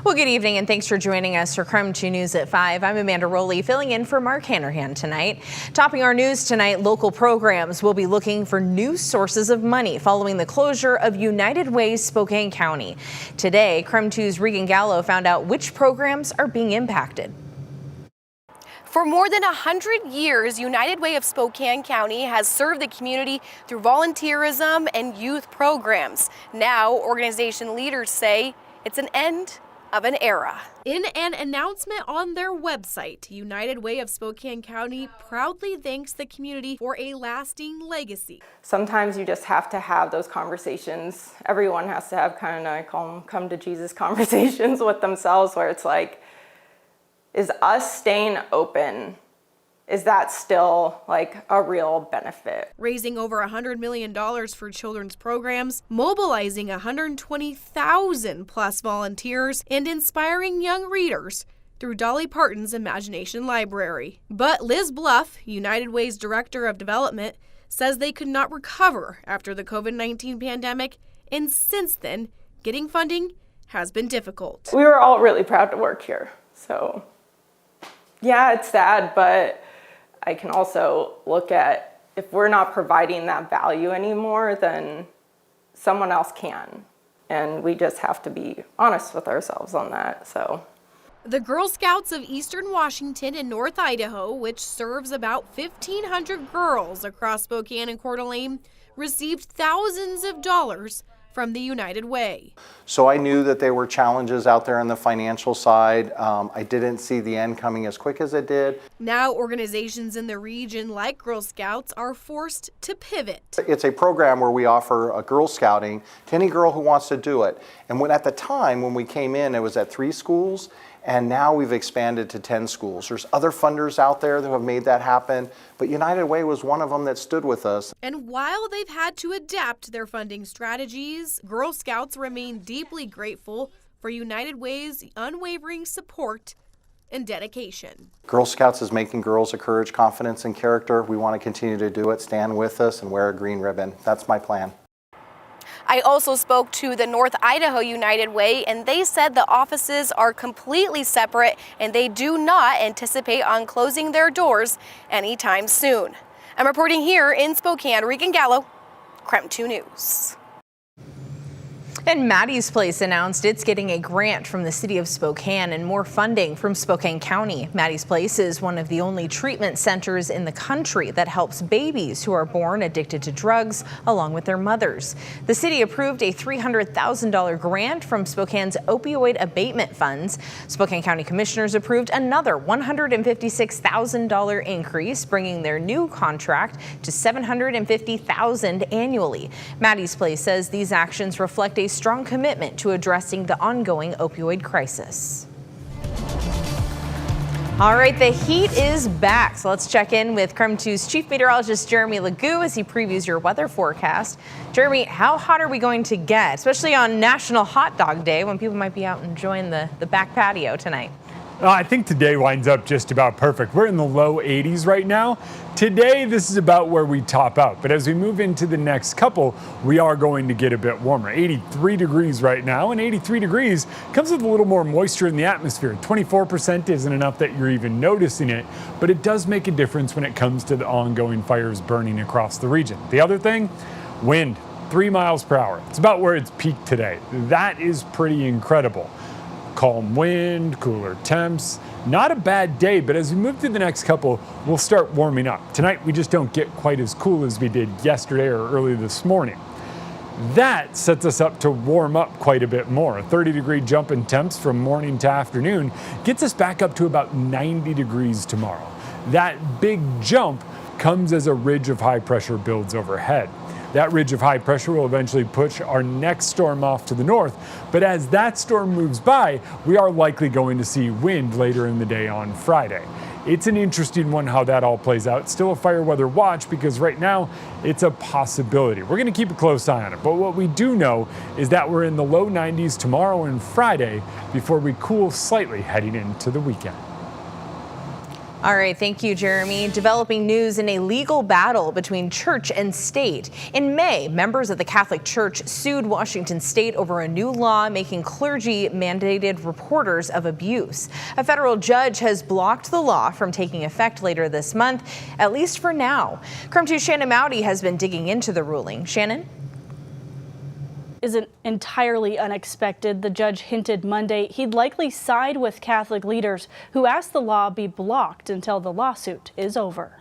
Well, good evening and thanks for joining us for KREM 2 News at 5. I'm Amanda Rowley filling in for Mark Hanrahan tonight. Topping our news tonight, local programs will be looking for new sources of money following the closure of United Way, Spokane County. Today, KREM 2's Regan Gallo found out which programs are being impacted. For more than 100 years, United Way of Spokane County has served the community through volunteerism and youth programs. Now, organization leaders say it's an end of an era. In an announcement on their website, United Way of Spokane County proudly thanks the community for a lasting legacy. Sometimes you just have to have those conversations. Everyone has to have kind of, I call them come to Jesus conversations with themselves, where it's like, is us staying open, is that still like a real benefit? Raising over $100 million for children's programs, mobilizing 120,000 plus volunteers, and inspiring young readers through Dolly Parton's Imagination Library. But Liz Bluff, United Way's Director of Development, says they could not recover after the COVID-19 pandemic, and since then, getting funding has been difficult. We were all really proud to work here, so yeah, it's sad, but I can also look at if we're not providing that value anymore, then someone else can. And we just have to be honest with ourselves on that. So the Girl Scouts of Eastern Washington and North Idaho, which serves about 1,500 girls across Spokane and Coeur d'Alene, received thousands of dollars from the United Way. So I knew that there were challenges out there on the financial side. I didn't see the end coming as quick as it did. Now organizations in the region like Girl Scouts are forced to pivot. It's a program where we offer a Girl Scouting to any girl who wants to do it. And at the time when we came in, it was at 3 schools. And now we've expanded to 10 schools. There's other funders out there that have made that happen, but United Way was one of them that stood with us. And while they've had to adapt their funding strategies, Girl Scouts remain deeply grateful for United Way's unwavering support and dedication. Girl Scouts is making girls of courage, confidence, and character. We want to continue to do it, stand with us, and wear a green ribbon. That's my plan. I also spoke to the North Idaho United Way, and they said the offices are completely separate and they do not anticipate on closing their doors anytime soon. I'm reporting here in Spokane, Regan Gallo, KREM 2 News. And Matties Place announced it's getting a grant from the city of Spokane and more funding from Spokane County. Matties Place is one of the only treatment centers in the country that helps babies who are born addicted to drugs along with their mothers. The city approved a $300,000 grant from Spokane's opioid abatement funds. Spokane County commissioners approved another $156,000 increase, bringing their new contract to $750,000 annually. Matties Place says these actions reflect a strong commitment to addressing the ongoing opioid crisis. All right, the heat is back. So let's check in with KREM 2's Chief Meteorologist Jeremy Legoo as he previews your weather forecast. Jeremy, how hot are we going to get, especially on National Hot Dog Day when people might be out enjoying the back patio tonight? I think today winds up just about perfect. We're in the low 80s right now. Today, this is about where we top out. But as we move into the next couple, we are going to get a bit warmer. 83 degrees right now, and 83 degrees comes with a little more moisture in the atmosphere. 24% isn't enough that you're even noticing it, but it does make a difference when it comes to the ongoing fires burning across the region. The other thing, wind, 3 miles per hour. It's about where it's peaked today. That is pretty incredible. Calm wind, cooler temps, not a bad day, but as we move through the next couple, we'll start warming up. Tonight, we just don't get quite as cool as we did yesterday or early this morning. That sets us up to warm up quite a bit more. A 30-degree jump in temps from morning to afternoon gets us back up to about 90 degrees tomorrow. That big jump comes as a ridge of high pressure builds overhead. That ridge of high pressure will eventually push our next storm off to the north, but as that storm moves by, we are likely going to see wind later in the day on Friday. It's an interesting one how that all plays out. Still a fire weather watch because right now it's a possibility. We're going to keep a close eye on it, but what we do know is that we're in the low 90s tomorrow and Friday before we cool slightly heading into the weekend. All right, thank you, Jeremy. Developing news in a legal battle between church and state. In May, members of the Catholic Church sued Washington state over a new law making clergy mandated reporters of abuse. A federal judge has blocked the law from taking effect later this month, at least for now. KREM 2's Shannon Mowdy has been digging into the ruling. Shannon? Isn't entirely unexpected. The judge hinted Monday he'd likely side with Catholic leaders who asked the law be blocked until the lawsuit is over.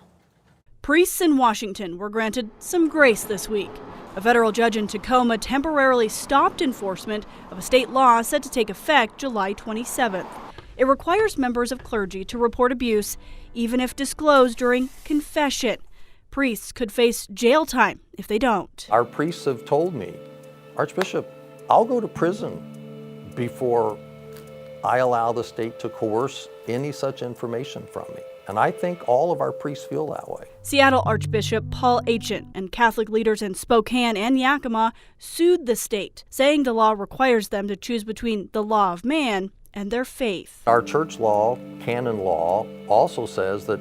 Priests in Washington were granted some grace this week. A federal judge in Tacoma temporarily stopped enforcement of a state law set to take effect July 27th. It requires members of clergy to report abuse, even if disclosed during confession. Priests could face jail time if they don't. Our priests have told me, Archbishop, I'll go to prison before I allow the state to coerce any such information from me. And I think all of our priests feel that way. Seattle Archbishop Paul Aitchen and Catholic leaders in Spokane and Yakima sued the state, saying the law requires them to choose between the law of man and their faith. Our church law, canon law, also says that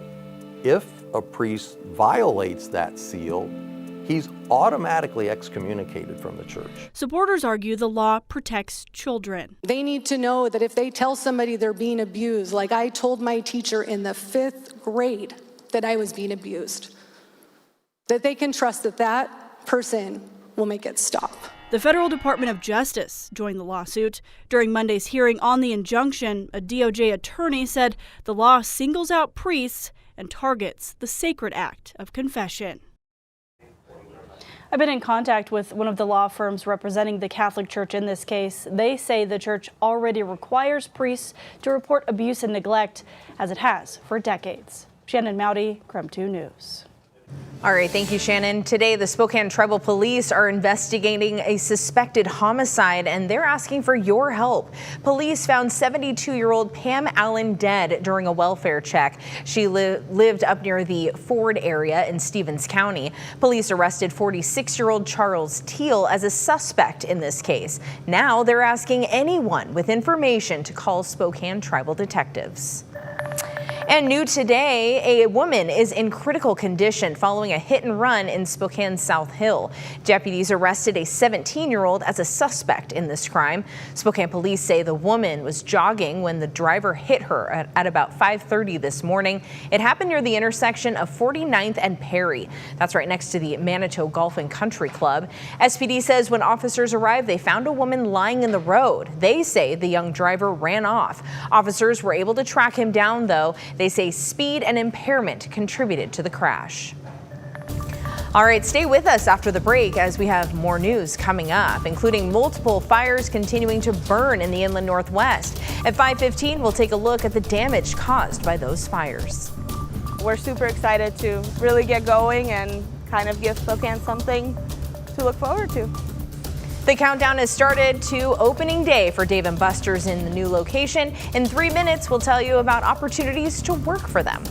if a priest violates that seal, he's automatically excommunicated from the church. Supporters argue the law protects children. They need to know that if they tell somebody they're being abused, like I told my teacher in the 5th grade that I was being abused, that they can trust that that person will make it stop. The Federal Department of Justice joined the lawsuit. During Monday's hearing on the injunction, a DOJ attorney said the law singles out priests and targets the sacred act of confession. I've been in contact with one of the law firms representing the Catholic Church in this case. They say the church already requires priests to report abuse and neglect, as it has for decades. Shannon Mowdy, KREM 2 News. All right, thank you, Shannon. Today, the Spokane Tribal Police are investigating a suspected homicide, and they're asking for your help. Police found 72-year-old Pam Allen dead during a welfare check. She lived up near the Ford area in Stevens County. Police arrested 46-year-old Charles Teal as a suspect in this case. Now they're asking anyone with information to call Spokane Tribal detectives. And new today, a woman is in critical condition following a hit and run in Spokane South Hill. Deputies arrested a 17-year-old as a suspect in this crime. Spokane police say the woman was jogging when the driver hit her at about 5:30 this morning. It happened near the intersection of 49th and Perry. That's right next to the Manitou Golf and Country Club. SPD says when officers arrived, they found a woman lying in the road. They say the young driver ran off. Officers were able to track him down, though. They say speed and impairment contributed to the crash. All right, stay with us after the break as we have more news coming up, including multiple fires continuing to burn in the inland Northwest. At 5:15, we'll take a look at the damage caused by those fires. We're super excited to really get going and kind of give Spokane something to look forward to. The countdown has started to opening day for Dave & Buster's in the new location. In 3 minutes, we'll tell you about opportunities to work for them.